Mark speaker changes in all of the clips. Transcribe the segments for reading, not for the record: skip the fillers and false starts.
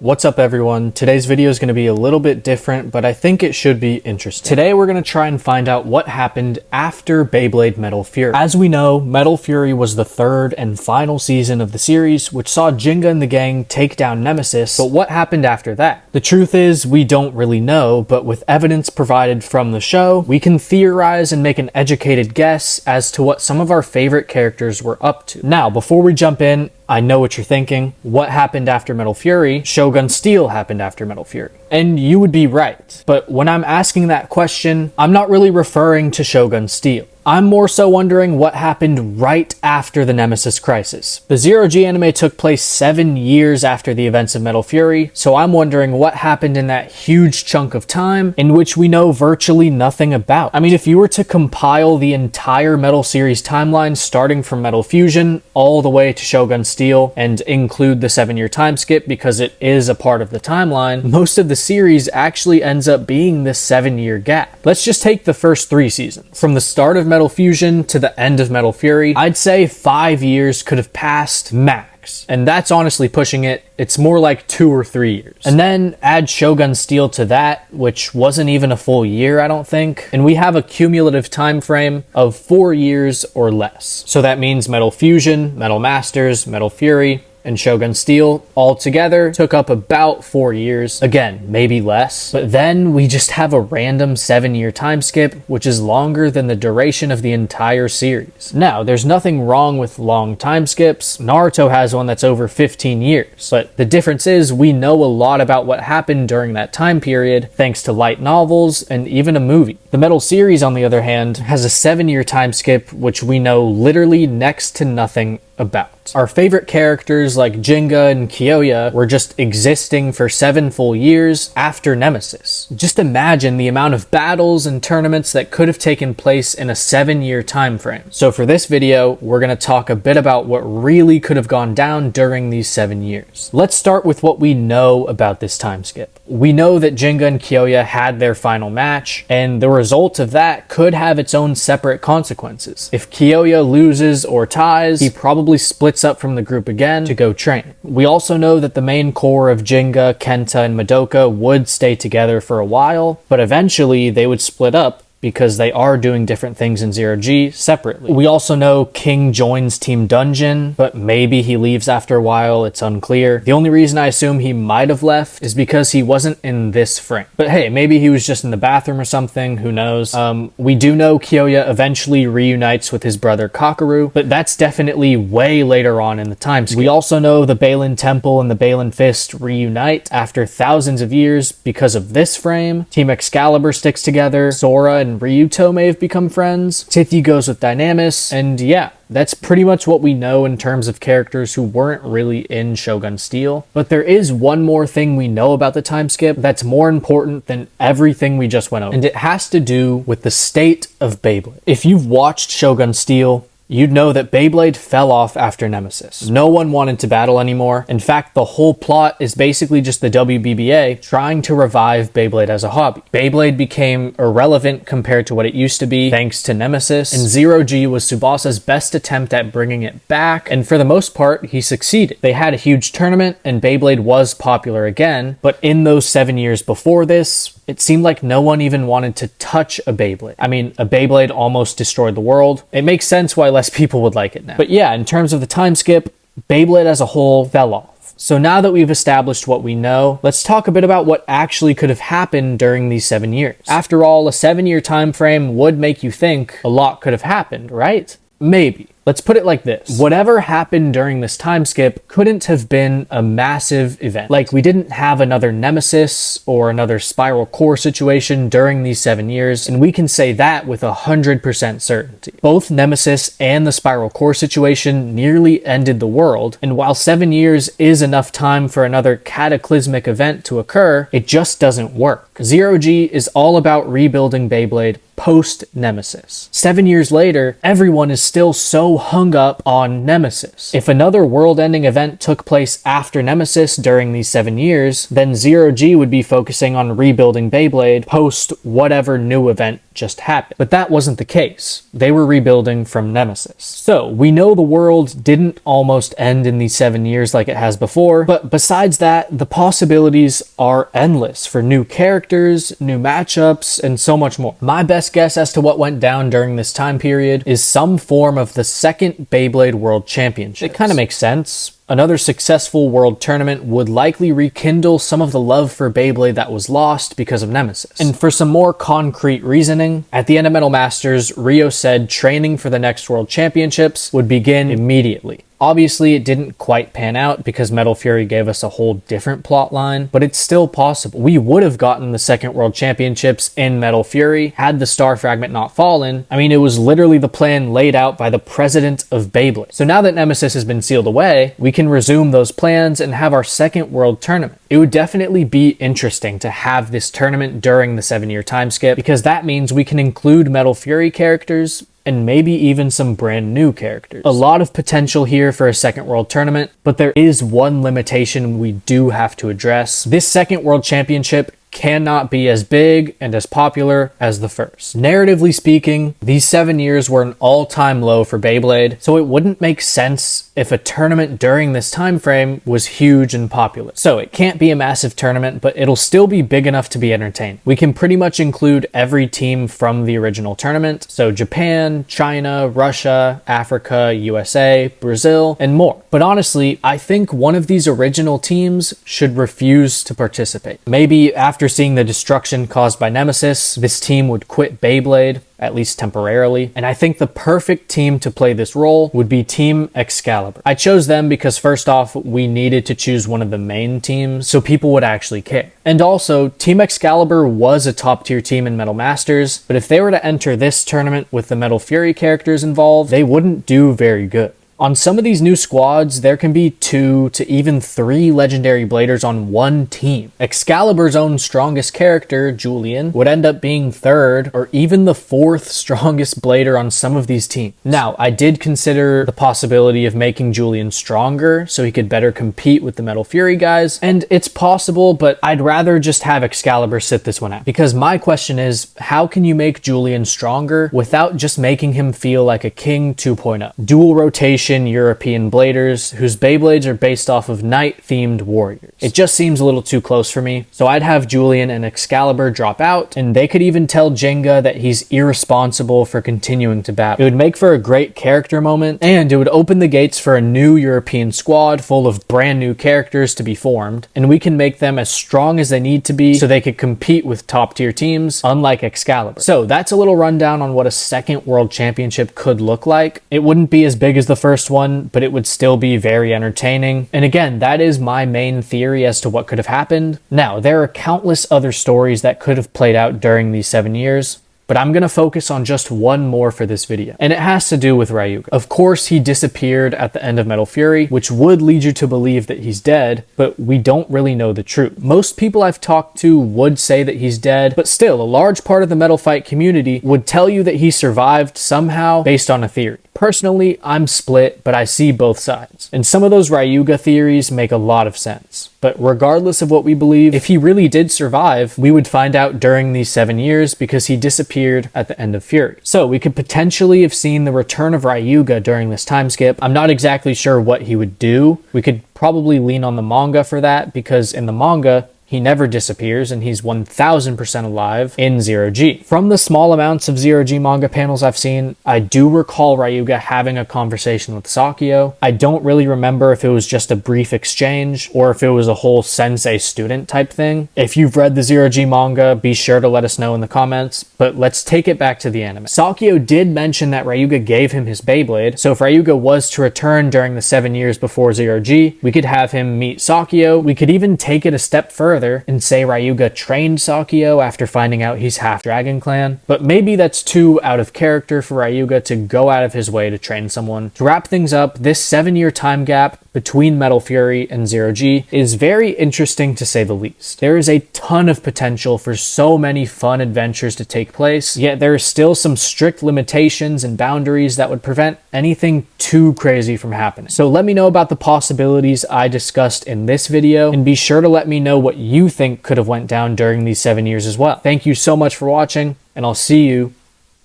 Speaker 1: What's up everyone? Today's video is going to be a little bit different, but I think it should be interesting. Today we're going to try and find out what happened after Beyblade Metal Fury. As we know, Metal Fury was the third and final season of the series, which saw Jinga and the gang take down Nemesis, but what happened after that? The truth is, we don't really know, but with evidence provided from the show, we can theorize and make an educated guess as to what some of our favorite characters were up to. Now, before we jump in, I know what you're thinking. What happened after Metal Fury? Shogun Steel happened after Metal Fury. And you would be right. But when I'm asking that question, I'm not really referring to Shogun Steel. I'm more so wondering what happened right after the Nemesis crisis. The Zero G anime took place 7 years after the events of Metal Fury, so I'm wondering what happened in that huge chunk of time in which we know virtually nothing about. I mean, if you were to compile the entire Metal series timeline starting from Metal Fusion all the way to Shogun Steel and include the 7-year time skip because it is a part of the timeline, most of the series actually ends up being this 7-year gap. Let's just take the first 3 seasons. From the start of Metal Fusion to the end of Metal Fury, I'd say 5 years could have passed max. And that's honestly pushing it. It's more like 2 or 3 years. And then add Shogun Steel to that, which wasn't even a full year, I don't think. And we have a cumulative time frame of 4 years or less. So that means Metal Fusion, Metal Masters, Metal Fury, and Shogun Steel all together took up about 4 years. Again, maybe less. But then we just have a random 7-year time skip, which is longer than the duration of the entire series. Now, there's nothing wrong with long time skips. Naruto has one that's over 15 years. But the difference is we know a lot about what happened during that time period, thanks to light novels and even a movie. The Metal series, on the other hand, has a 7-year time skip, which we know literally next to nothing about. Our favorite characters like Jinga and Kyoya were just existing for 7 full years after Nemesis. Just imagine the amount of battles and tournaments that could have taken place in a 7-year time frame. So for this video, we're going to talk a bit about what really could have gone down during these 7 years. Let's start with what we know about this time skip. We know that Jinga and Kyoya had their final match, and the result of that could have its own separate consequences. If Kyoya loses or ties, he probably splits up from the group again to go train. We also know that the main core of Jinga, Kenta, and Madoka would stay together for a while, but eventually they would split up because they are doing different things in Zero G separately. We also know King joins Team Dungeon, but maybe he leaves after a while, it's unclear. The only reason I assume he might have left is because he wasn't in this frame. But hey, maybe he was just in the bathroom or something, who knows. We do know Kyoya eventually reunites with his brother Kakeru, but that's definitely way later on in the time skip. We also know the Balin Temple and the Balin Fist reunite after thousands of years because of this frame. Team Excalibur sticks together, Sora and Ryuto may have become friends, Tithyu goes with Dynamis, and yeah, that's pretty much what we know in terms of characters who weren't really in Shogun Steel. But there is one more thing we know about the time skip that's more important than everything we just went over, and it has to do with the state of Beyblade. If you've watched Shogun Steel, you'd know that Beyblade fell off after Nemesis. No one wanted to battle anymore. In fact, the whole plot is basically just the WBBA trying to revive Beyblade as a hobby. Beyblade became irrelevant compared to what it used to be thanks to Nemesis, and Zero G was Tsubasa's best attempt at bringing it back, and for the most part, he succeeded. They had a huge tournament, and Beyblade was popular again, but in those 7 years before this, it seemed like no one even wanted to touch a Beyblade. I mean, a Beyblade almost destroyed the world. It makes sense why less people would like it now. But yeah, in terms of the time skip, Beyblade as a whole fell off. So now that we've established what we know, let's talk a bit about what actually could have happened during these 7 years. After all, a 7-year time frame would make you think a lot could have happened, right? Maybe. Let's put it like this. Whatever happened during this time skip couldn't have been a massive event. Like, we didn't have another Nemesis or another Spiral Core situation during these 7 years, and we can say that with 100% certainty. Both Nemesis and the Spiral Core situation nearly ended the world, and while 7 years is enough time for another cataclysmic event to occur, it just doesn't work. Zero G is all about rebuilding Beyblade post-Nemesis. 7 years later, everyone is still so hung up on Nemesis. If another world-ending event took place after Nemesis during these 7 years, then Zero G would be focusing on rebuilding Beyblade post whatever new event just happened. But that wasn't the case. They were rebuilding from Nemesis. So we know the world didn't almost end in these 7 years like it has before, but besides that, the possibilities are endless for new characters, new matchups, and so much more. My best guess as to what went down during this time period is some form of the second Beyblade World Championship. It kind of makes sense. Another successful world tournament would likely rekindle some of the love for Beyblade that was lost because of Nemesis. And for some more concrete reasoning, at the end of Metal Masters, Ryo said training for the next World Championships would begin immediately. Obviously, it didn't quite pan out because Metal Fury gave us a whole different plot line, but it's still possible. We would have gotten the second World Championships in Metal Fury had the Star Fragment not fallen. I mean, it was literally the plan laid out by the president of Beyblade. So now that Nemesis has been sealed away, we can resume those plans and have our second World Tournament. It would definitely be interesting to have this tournament during the 7-year time skip, because that means we can include Metal Fury characters and maybe even some brand new characters. A lot of potential here for a second world tournament, but there is one limitation we do have to address. This second world championship cannot be as big and as popular as the first. Narratively speaking, these 7 years were an all-time low for Beyblade, so it wouldn't make sense if a tournament during this time frame was huge and popular. So it can't be a massive tournament, but it'll still be big enough to be entertaining. We can pretty much include every team from the original tournament, so Japan, China, Russia, Africa, USA, Brazil, and more. But honestly, I think one of these original teams should refuse to participate. Maybe after seeing the destruction caused by Nemesis, this team would quit Beyblade, at least temporarily. And I think the perfect team to play this role would be Team Excalibur. I chose them because first off, we needed to choose one of the main teams so people would actually care. And also, Team Excalibur was a top tier team in Metal Masters, but if they were to enter this tournament with the Metal Fury characters involved, they wouldn't do very good. On some of these new squads, there can be 2 to even 3 legendary bladers on one team. Excalibur's own strongest character, Julian, would end up being 3rd or even the 4th strongest blader on some of these teams. Now, I did consider the possibility of making Julian stronger so he could better compete with the Metal Fury guys, and it's possible, but I'd rather just have Excalibur sit this one out. Because my question is, how can you make Julian stronger without just making him feel like a King 2.0? Dual rotation European bladers whose Beyblades are based off of knight-themed warriors. It just seems a little too close for me, so I'd have Julian and Excalibur drop out, and they could even tell Jenga that he's irresponsible for continuing to battle. It would make for a great character moment, and it would open the gates for a new European squad full of brand new characters to be formed, and we can make them as strong as they need to be so they could compete with top-tier teams, unlike Excalibur. So that's a little rundown on what a second World Championship could look like. It wouldn't be as big as the first one, but it would still be very entertaining. And again, that is my main theory as to what could have happened. Now, there are countless other stories that could have played out during these 7 years, but I'm going to focus on just one more for this video, and it has to do with Ryuga. Of course, he disappeared at the end of Metal Fury, which would lead you to believe that he's dead, but we don't really know the truth. Most people I've talked to would say that he's dead, but still, a large part of the Metal Fight community would tell you that he survived somehow based on a theory. Personally, I'm split, but I see both sides. And some of those Ryuga theories make a lot of sense. But regardless of what we believe, if he really did survive, we would find out during these 7 years because he disappeared at the end of Fury. So we could potentially have seen the return of Ryuga during this time skip. I'm not exactly sure what he would do. We could probably lean on the manga for that because in the manga, he never disappears, and he's 1000% alive in Zero G. From the small amounts of Zero G manga panels I've seen, I do recall Ryuga having a conversation with Sakio. I don't really remember if it was just a brief exchange or if it was a whole sensei-student type thing. If you've read the Zero G manga, be sure to let us know in the comments, but let's take it back to the anime. Sakio did mention that Ryuga gave him his Beyblade, so if Ryuga was to return during the 7 years before Zero G, we could have him meet Sakio. We could even take it a step further further and say Ryuga trained Sakio after finding out he's half Dragon Clan, but maybe that's too out of character for Ryuga to go out of his way to train someone. To wrap things up, this 7-year time gap between Metal Fury and Zero G is very interesting to say the least. There is a ton of potential for so many fun adventures to take place, yet there are still some strict limitations and boundaries that would prevent anything too crazy from happening. So let me know about the possibilities I discussed in this video, and be sure to let me know what you think could have went down during these 7 years as well. Thank you so much for watching, and I'll see you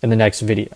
Speaker 1: in the next video.